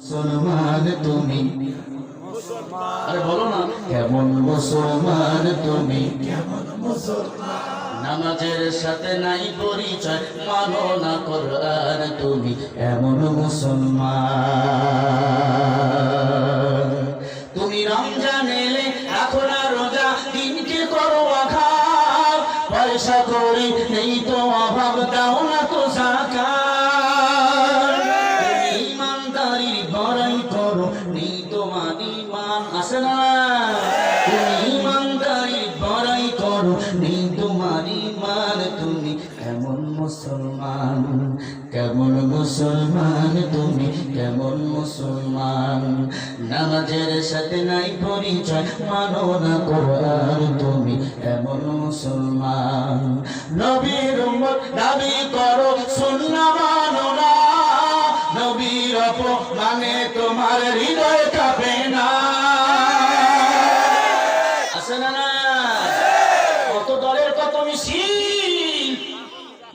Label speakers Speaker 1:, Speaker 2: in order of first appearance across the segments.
Speaker 1: মুসলমান তুমি, আরে বলো না, কেমন মুসলমান তুমি, কেমন মুসলমান। নামাজের সাথে নাই পরিচয়, মানো না কোরআন তুমি, এমন মুসলমান। তুমি রমজান এলে রাখো না রোজা, দিনকে করো আঘাত, পয়সা করি নেই তো অভাব, দাও না তো যাকাত। তুমি ইমানদারির বড়াই করো, নেই তোমার ঈমান আছে না। তুমি ইমানদারির বড়াই করো, নেই তোমার ঈমান। তুমি কেমন মুসলমান, কেমন মুসলমান তুমি, কেমন মুসলমান। নামাজের সাথে নাই পরিচয়, মানো না কোরআন তুমি, এমন মুসলমান। নবীর উম্মত দাবি করো, সুন্নাহ মানো না, নবীর অপমানে তোমার হৃদয় কাঁপে না। আছে না না? কত দলের কত মিছিল।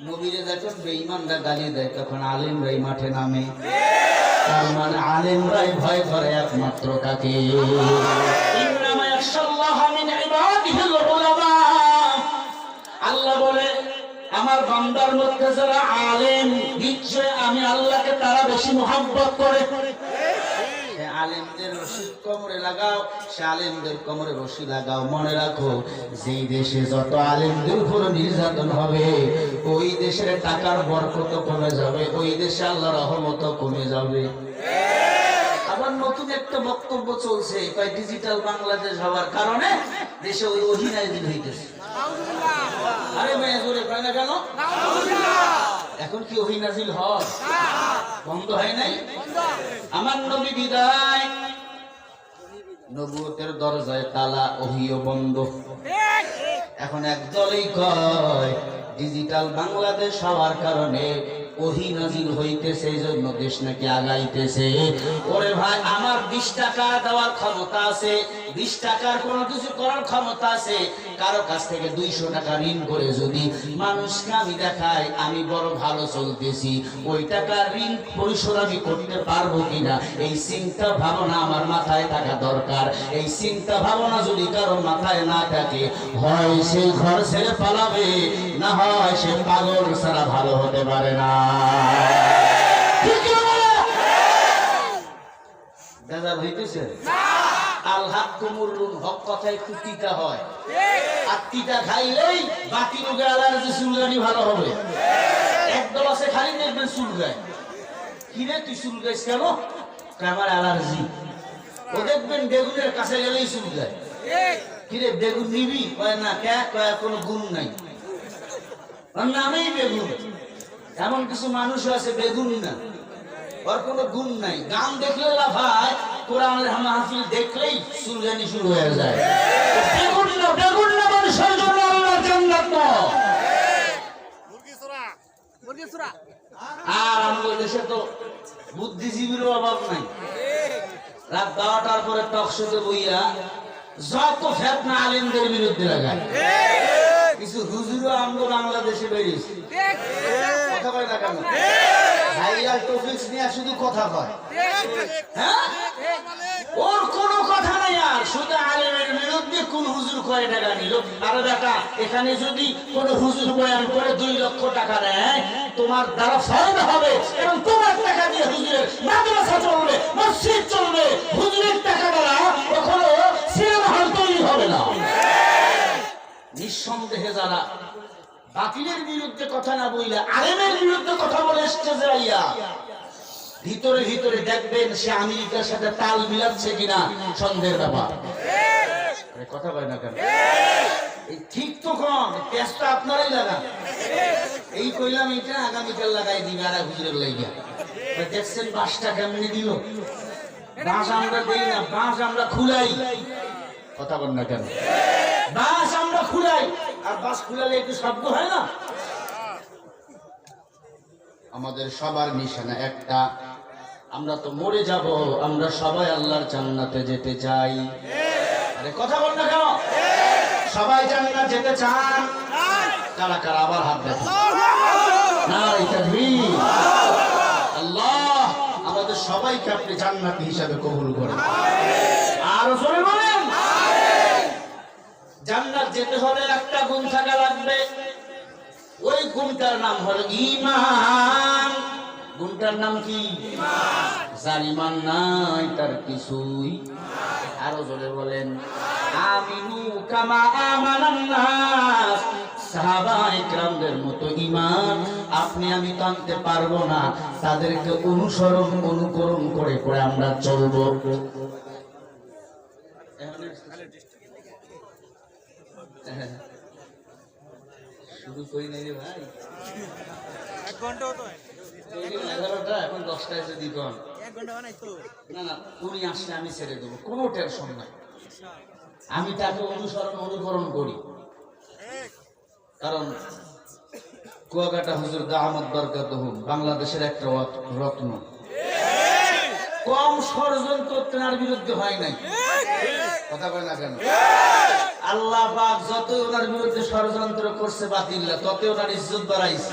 Speaker 1: নবীরে যখন বেঈমানরা গালি দেয়, তখন আলেমরাই মাঠে নামে। তার মানে আলেমরাই ভয় করে একমাত্র কাকে? ইন্নামা ইয়াখশাল্লাহ মিন ইবাদিহিল উলামা। আল্লাহ বলে, আমার বান্দার মধ্যে যারা আলেম, নিশ্চয় আমি আল্লাহকে তারা বেশি মহব্বত করে। আলেমদের রশি কোমরে লাগাও, সে আলেমদের কোমরে রশি লাগাও। মনে রাখো, যেই দেশে যত আলেমদের উপর নির্যাতন হবে, ওই দেশের টাকার বরকত কমে যাবে, ওই দেশে আল্লাহর রহমত কমে যাবে। আবার নতুন একটা বক্তব্য চলছে, কয় ডিজিটাল বাংলাদেশ হওয়ার কারণে দেশে ওই ওহী নাযিল হইতেছে। আরে ভাই জোরে কয় না কেন? এখন কি ওহী নাযিল হয়? বন্ধ হয় নাই? আমার নবী বিদায়, নবুয়তের দরজায় তালা, ওহীও বন্ধ। এখন একদলই কয় ডিজিটাল বাংলাদেশ হওয়ার কারণে ওহী নাযিল হইতেছে, এই জন্য দেশ নাকি আগাইতেছে। ওরে ভাই, আমার 20 টাকা দেওয়ার ক্ষমতা আছে, 20 টাকার কোনো কিছু করার ক্ষমতা আছে। কারো কাছ থেকে 200 টাকা ঋণ করে যদি মানুষকে আমি দেখাই আমি বড় ভালো চলতেছি, ওই টাকার ঋণ পরিশোধ আমি করতে পারবো কিনা, এই চিন্তা ভাবনা আমার মাথায় থাকা দরকার। এই চিন্তা ভাবনা যদি কারো মাথায় না থাকে, হয় সে ঘর ছেড়ে পালাবে, না হয় সে পাগল ছাড়া ভালো হতে পারে না। বেজার হইতেছে? আল হাক্কু মুররুন, হক কথা একটু তিতা হয়, আর তিতা খাইলেই বাকি রোগে অ্যালার্জি চুলকানি ভালো হবে। একদল আছে খালি দেখবেন চুলকায়, কিরে তুই চুলকাইস কেন? আমার অ্যালার্জি। ও দেখবেন বেগুনের কাছে গেলেই চুলকায়, কিরে বেগুন নিবি? কয় না। কে? কয় কোনো গুণ নাই, ওর নামেই বেগুন। এমন কিছু মানুষ আছে বেগুন না, ওর কোনো গুণ নাই। গান দেখলে লাফায়, কোরআনের মাহফিল দেখলেই চুলকানি শুরু হয়ে যায়। বেগুন না, বেগুন না মানুষের জন্য আল্লাহর জান্নাত না। আর আমাদের দেশে তো বুদ্ধিজীবীর অভাব নাই। রাত 12টার পরে টক শোতে বইয়া যত ফেতনা আলেমদের বিরুদ্ধে লাগায়। কিছু হুজুরও আমরা বাংলাদেশে বেরিয়েছি, কথা কয় না কেন? ভাইরাল টপিকস নিয়ে শুধু কথা কয়। হ্যাঁ, ওর কোনো কথা নাই। আর শুধু আলেমের বিরুদ্ধে কোন হুজুর কয় টাকা নিল। আর বেটা, এখানে যদি কোন হুজুর বয়ান করে 2 লক্ষ টাকা নেয়, তোমার দ্বারা ফায়দা হবে এবং তোমার টাকা দিয়ে হুজুরের মাদ্রাসা চলবে, মসজিদ চলবে। হুজুরের টাকা দ্বারা কখনো সিনেমা হল তৈরি হবে না। নিঃসন্দেহে যারা বাতিলের বিরুদ্ধে কথা না বইলে আলেমের বিরুদ্ধে কথা বলে স্টেজে আইয়া, ভিতরে ভিতরে দেখবেন সে আমেরিকার সাথে তাল মিলাচ্ছে কিনা সন্দেহের ব্যাপার। কথা বলে না কেন? এই ঠিক তো কম, পেঁচটা আপনারাই লাগান। এই কইলাম এটা, আগামীকাল লাগাই দিবে আর হুজুরের লাইগা। দেখছেন বাঁশটা কেমনি দিল? বাঁশ আমরা দেই না, বাঁশ আমরা খুলাই। কথা বল না কেন? বাঁশ আমরা খুলাই, আর বাঁশ খুলালে একটু শব্দ হয় না? আমাদের সবার নিশানা একটা, আমরা তো মরে যাব, আমরা সবাই আল্লাহর জান্নাতে যেতে চাই। আরে কথা বল না কেন? সবাই জান্নাত যেতে চান? কারা কারা আবার হাত দেখেন? নারে তাকবীর। আল্লাহ আমাদের আমাদের সবাইকে আপনি জান্নাতি হিসাবে কবুল করেন। আর জোরে বলেন। জান্নাত যেতে হলে একটা গুণ থাকা লাগবে, ওই গুণটার নাম হলো ঈমান। গুণটার নাম কি? যার ঈমান নাই তার কিছুই। আরো জোরে বলেন। আমিনু কামা আমানান নাস। সাহাবায়ে কেরামদের মতো ঈমান আপনি আমি তো আনতে পারবো না, তাদেরকে অনুসরণ অনুকরণ করে করে আমরা চলবো। শুরু করি নাই রে ভাই,
Speaker 2: 1 ঘন্টাও তো
Speaker 1: 11টা, এখন 10টায় যদি কোন
Speaker 2: 1 ঘন্টা বানাই তো
Speaker 1: না না, উনি আসলে আমি ছেড়ে দেবো, কোনো টেনশন নাই। আমি তাকে অনুসরণ অনুকরণ করি, কারণ কুয়াকাটা হুজুর দামাত বরকাতুহু বাংলাদেশের একটা রত্ন। কম ষড়যন্ত্র তার বিরুদ্ধে হয় নাই, কথা বলে না কেন? আল্লাহ পাক যতই ওনার বিরুদ্ধে ষড়যন্ত্র করছে বাতিল্লা, ততই ওনার ইজ্জত বাড়াইছে।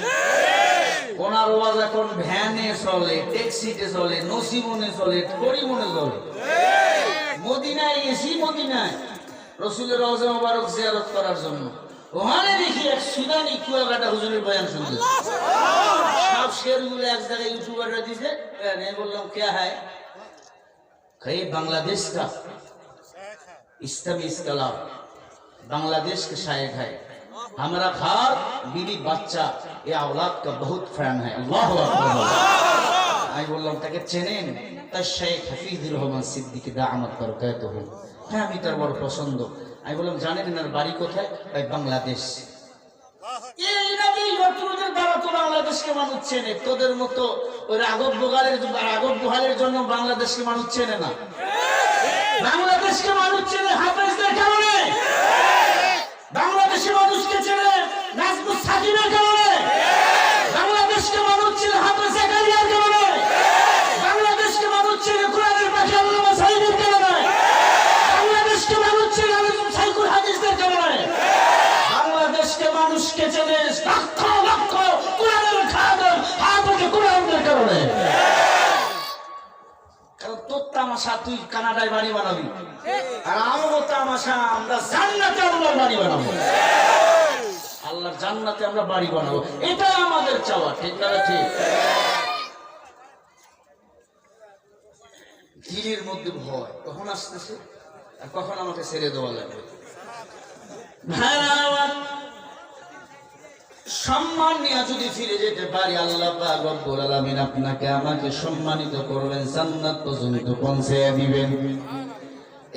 Speaker 1: ওনার ওয়াজ এখন ভ্যানে চলে, ট্যাক্সিতে চলে, নসিমনে চলে, করিমনে চলে। মদিনায় গেছি, মদিনায় রাসূলের রওজা মুবারক জিয়ারত করার জন্য, ওখানে দেখি এক সুদানি কুয়াকাটা হুজুরের বয়ান শুনতে। সব শেরগুলো এক জায়গায় ইউটিউবাররা দিছে, আমি বললাম কে হ্যায়? कई बांग्लादेश का इस्लामी इस्कलाम बांग्लादेश के शायक है, हमारा खार बीवी बच्चा ये औलाद का बहुत फैन है। अल्लाहु अकबर। आई बोललाम ताके चेनेन? ता शेख हफीजुर रहमान सिद्दीकी दाअमत बरकातुहू। হ্যাঁ আমি তার বড় পছন্দ। আমি বললাম জানেন এনার বাড়ি কোথায়? ভাই বাংলাদেশ। এই নবী নতুনদের দ্বারা তো বাংলাদেশকে মানুষ চেনে, তোদের মতো ওই রাঘব বোহালের জন্য বাংলাদেশকে মানুষ চেনে না। বাংলাদেশকে মানুষ চেনে হাফেজদের কারণে, বাংলাদেশের মানুষকে চেনে নাজমুস সাকিবের কারণে, বাংলাদেশকে মানুষ চেনে হাফেজ জাকারিয়ার কারণে, বাংলাদেশকে মানুষ চেনে কোরআনের পাখি আল্লামা সাইদের কারণে, বাংলাদেশকে মানুষ চেনে আলিম সাইকুল হাদিসদের কারণে, বাংলাদেশকে মানুষকে চেনে লক্ষ লক্ষ কোরআনের খাদেম হাফেজ কোরআনের কারণে। কারণ তোর তামাশা তুই কানাডায় বাড়ি বানাবি, আর আমারও তামাশা আমরা জান্নাতে আল্লাহর বাড়ি বানাবো। আল্লাহর জান্নাতে আমরা বাড়ি বানাবো, এটা আমাদের চাওয়া, ঠিক না? ঠিক। দিলের মধ্যে ভয় কখন আসতেছে আর কখন আমাকে ছেড়ে দেওয়া লাগবে। সম্মান নিয়ে যদি ফিরে যেতে পারি, আল্লাহ পাক রব্বুল আলামিন আপনাকে আমাকে সম্মানিত করবেন, জান্নাত পর্যন্ত পৌঁছে দিবেন।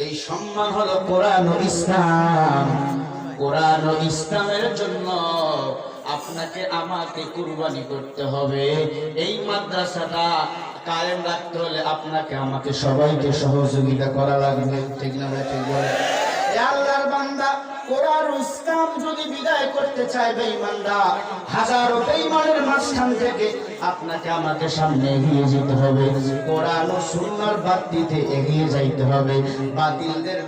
Speaker 1: এই সম্মান হলো কোরআন ও ইসলাম। কোরআন ও ইসলামের জন্য আপনাকে আমাকে কুরবানি করতে হবে। এই মাদ্রাসাটা কায়েম রাখতে হলে আপনাকে আমাকে সবাইকে সহযোগিতা করা লাগবে, ঠিক না ভাই? ঠিক বলে আল্লাহর বান্দা কোরআন ও ইসলাম যদি বিদায় করতে চায় বেঈমানরা, হাজারো বেঈমানের মাঝখান থেকে আপনাকে আমাকে সামনে এগিয়ে যেতে হবে, কোরআন ও সুন্নাহর বাতিতে এগিয়ে যাইতে হবে। বাতিলদের